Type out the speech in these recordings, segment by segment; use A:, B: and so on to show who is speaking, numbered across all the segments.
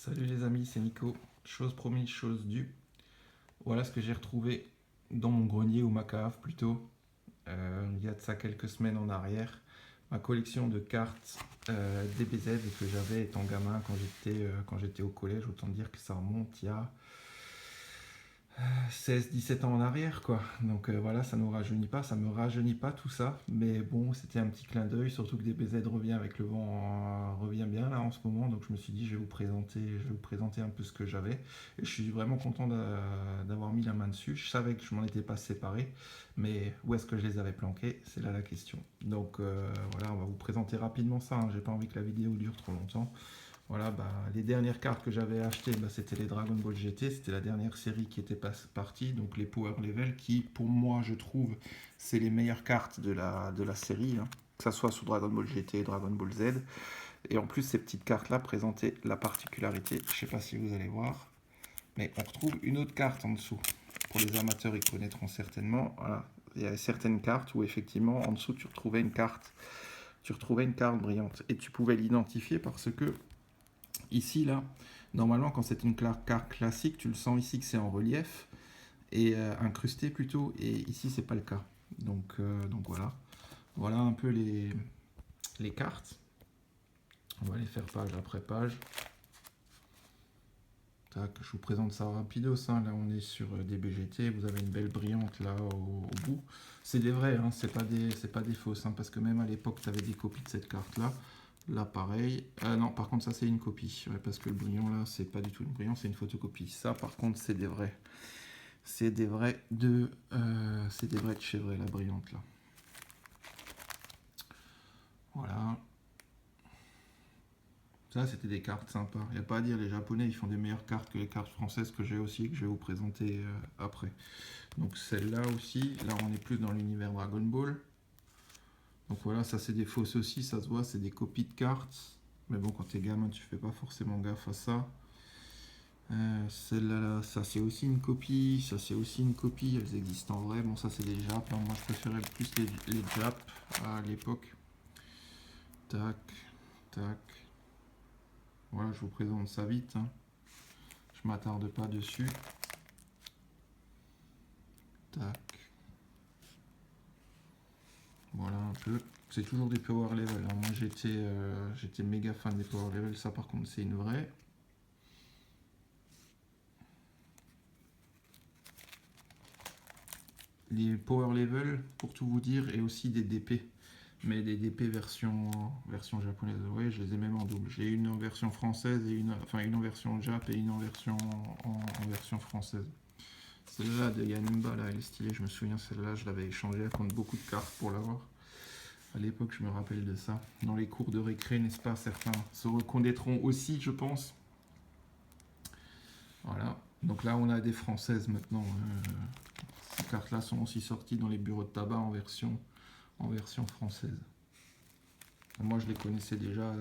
A: Salut les amis, c'est Nico. Chose promise, chose due. Voilà ce que j'ai retrouvé dans mon grenier ou ma cave plutôt. Il y a de ça quelques semaines en arrière. Ma collection de cartes DBZ que j'avais étant gamin quand j'étais au collège. Autant dire que ça remonte il y a 16-17 ans en arrière quoi. Donc voilà, ça nous rajeunit pas, ça me rajeunit pas tout ça. Mais bon, c'était un petit clin d'œil, surtout que DBZ revient avec le vent, revient bien là en ce moment. Donc je me suis dit, je vais vous présenter un peu ce que j'avais. Et je suis vraiment content d'avoir mis la main dessus. Je savais que je m'en étais pas séparé, mais où est-ce que je les avais planqués? C'est là la question. Donc voilà, on va vous présenter rapidement ça, hein. J'ai pas envie que la vidéo dure trop longtemps. Voilà, les dernières cartes que j'avais achetées, c'était les Dragon Ball GT. C'était la dernière série qui était partie, donc les Power Level, qui pour moi, je trouve, c'est les meilleures cartes de la série, hein, que ça soit sur Dragon Ball GT et Dragon Ball Z. Et en plus, ces petites cartes-là présentaient la particularité, je ne sais pas si vous allez voir, mais on retrouve une autre carte en dessous. Pour les amateurs, ils connaîtront certainement. Voilà. Il y a certaines cartes où effectivement, en dessous, tu retrouvais une carte brillante. Et tu pouvais l'identifier parce que ici, là, normalement, quand c'est une carte classique, tu le sens ici que c'est en relief et incrusté plutôt. Et ici, c'est pas le cas. Donc voilà. Voilà un peu les cartes. On va les faire page après page. Tac, je vous présente ça rapidos, hein. Là, on est sur des BGT. Vous avez une belle brillante là au bout. C'est des vrais, hein. C'est pas des fausses, hein, parce que même à l'époque, tu avais des copies de cette carte-là. Là, pareil. Non, par contre, ça, c'est une copie. Ouais, parce que le brillant, là, c'est pas du tout une brillant, c'est une photocopie. Ça, par contre, c'est des vrais. C'est des vrais de chez vrai, la brillante, là. Voilà. Ça, c'était des cartes sympas. Il n'y a pas à dire, les Japonais, ils font des meilleures cartes que les cartes françaises que j'ai aussi, que je vais vous présenter après. Donc, celle-là aussi. Là, on est plus dans l'univers Dragon Ball. Donc voilà, ça c'est des fausses aussi, ça se voit, c'est des copies de cartes. Mais bon, quand t'es gamin, tu fais pas forcément gaffe à ça. Celle-là, ça c'est aussi une copie, ça c'est aussi une copie, elles existent en vrai. Bon, ça c'est des Japs, hein. Moi je préférais plus les Japs à l'époque. Tac, tac. Voilà, je vous présente ça vite, hein. Je m'attarde pas dessus. Tac. Voilà un peu. C'est toujours des power level, hein. Moi j'étais méga fan des power level, ça par contre c'est une vraie. Les power level, pour tout vous dire, et aussi des DP. Mais des DP version japonaise. Oui, je les ai même en double. J'ai une en version française, et une en version Jap et une en version française. Celle-là de Yanimba, là, elle est stylée. Je me souviens, celle-là, je l'avais échangée contre beaucoup de cartes pour l'avoir. À l'époque, je me rappelle de ça. Dans les cours de récré, n'est-ce pas? Certains se reconnaîtront aussi, je pense. Voilà. Donc là, on a des françaises maintenant. Ces cartes-là sont aussi sorties dans les bureaux de tabac en version française. Moi, je les connaissais déjà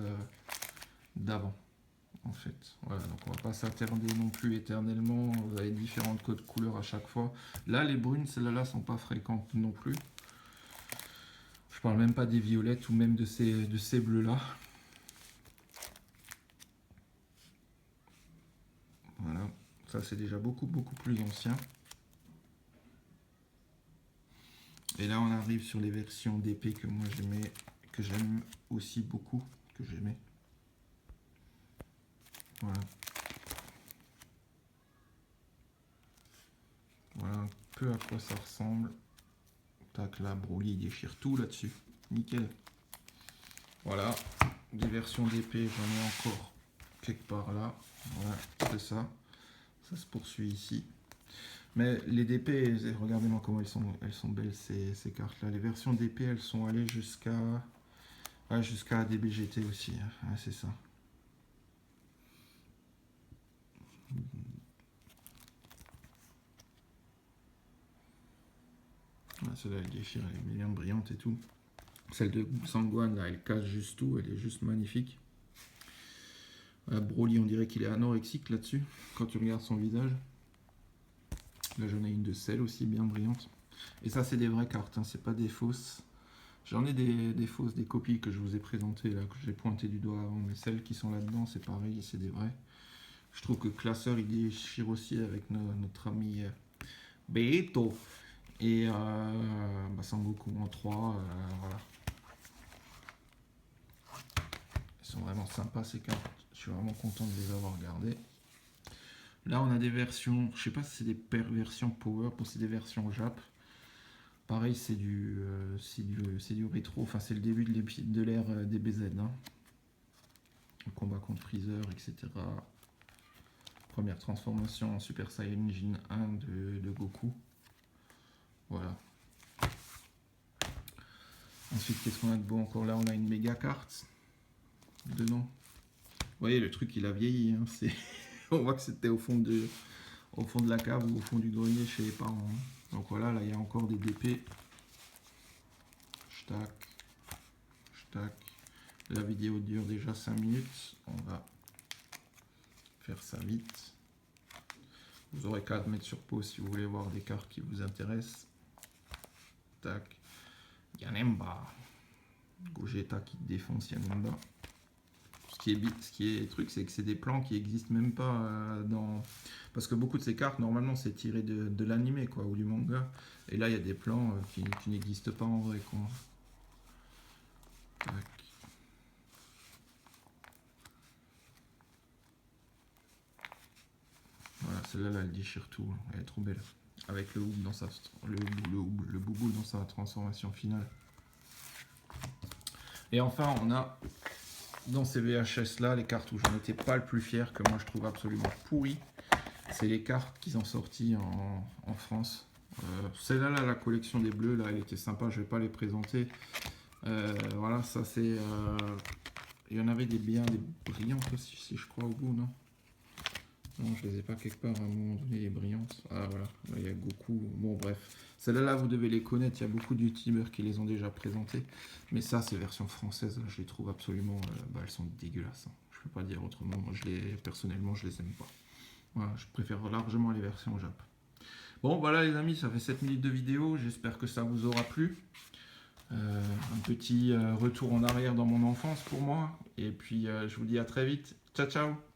A: d'avant, en fait. Voilà, donc on va pas s'attarder non plus éternellement. Vous avez différentes codes couleurs à chaque fois. Là, les brunes, celles-là, sont pas fréquentes non plus. Je parle même pas des violettes ou même de ces bleus-là. Voilà, ça c'est déjà beaucoup plus ancien. Et là, on arrive sur les versions d'épée que moi j'aimais, que j'aime aussi beaucoup, que j'aimais. Voilà. Voilà un peu à quoi ça ressemble. Tac, là, Broly déchire tout là-dessus. Nickel. Voilà. Des versions d'épée, j'en ai encore quelque part là. Voilà, c'est ça. Ça se poursuit ici. Mais les DP, regardez-moi comment elles sont belles ces cartes-là. Les versions d'épée, elles sont allées jusqu'à des BGT aussi. Ouais, c'est ça. Celle-là, elle déchire, elle est bien brillante et tout. Celle de Sangwan, là, elle casse juste tout, elle est juste magnifique. Broly, on dirait qu'il est anorexique là-dessus, quand tu regardes son visage. Là, j'en ai une de celle aussi, bien brillante. Et ça, c'est des vraies cartes, hein, c'est pas des fausses. J'en ai des fausses, des copies que je vous ai présentées, là, que j'ai pointé du doigt avant, mais celles qui sont là-dedans, c'est pareil, c'est des vraies. Je trouve que Classeur il déchire aussi avec notre ami Beto. Et Sangoku en 3, voilà. Ils sont vraiment sympas ces cartes. Je suis vraiment content de les avoir gardées. Là on a des versions, je sais pas si c'est des versions Power ou c'est des versions Jap. Pareil c'est du rétro, enfin c'est le début de l'ère DBZ. Hein. Le combat contre Freezer, etc. Première transformation en Super Saiyajin 1 de Goku. Voilà. Ensuite, qu'est-ce qu'on a de beau encore là? On a une méga carte dedans. Vous voyez, le truc il a vieilli. Hein. On voit que c'était au fond de la cave ou au fond du grenier chez les parents. Hein. Donc voilà, là il y a encore des DP. Tac, tac. La vidéo dure déjà 5 minutes. On va faire ça vite. Vous aurez qu'à mettre sur pause si vous voulez voir des cartes qui vous intéressent. Tac. Yanemba. Gogeta qui défonce Yanemba. Ce qui est truc, c'est que c'est des plans qui existent même pas dans... Parce que beaucoup de ces cartes, normalement, c'est tiré de l'animé, quoi, ou du manga. Et là, il y a des plans qui n'existent pas en vrai, quoi. Tac. Voilà, celle-là, là, elle déchire tout. Elle est trop belle. Avec le houble dans sa... Le bouboule dans sa transformation finale. Et enfin, on a... Dans ces VHS là, les cartes où j'en étais pas le plus fier, que moi je trouve absolument pourri, c'est les cartes qu'ils ont sorties en France. Celle-là, là, la collection des bleus, là, elle était sympa, je vais pas les présenter. Voilà, ça c'est... il y en avait des brillantes aussi, si je crois, au bout, non? Non, je les ai pas quelque part à un moment donné, les brillantes. Ah voilà, là, il y a Goku. Bon, bref. Celles-là, là, vous devez les connaître. Il y a beaucoup de youtubeurs qui les ont déjà présentées. Mais ça, c'est version française. Je les trouve absolument... elles sont dégueulasses. Hein. Je peux pas dire autrement. Moi, personnellement, je les aime pas. Voilà, je préfère largement les versions Jap. Bon, voilà les amis, ça fait 7 minutes de vidéo. J'espère que ça vous aura plu. Un petit retour en arrière dans mon enfance pour moi. Et puis, je vous dis à très vite. Ciao, ciao!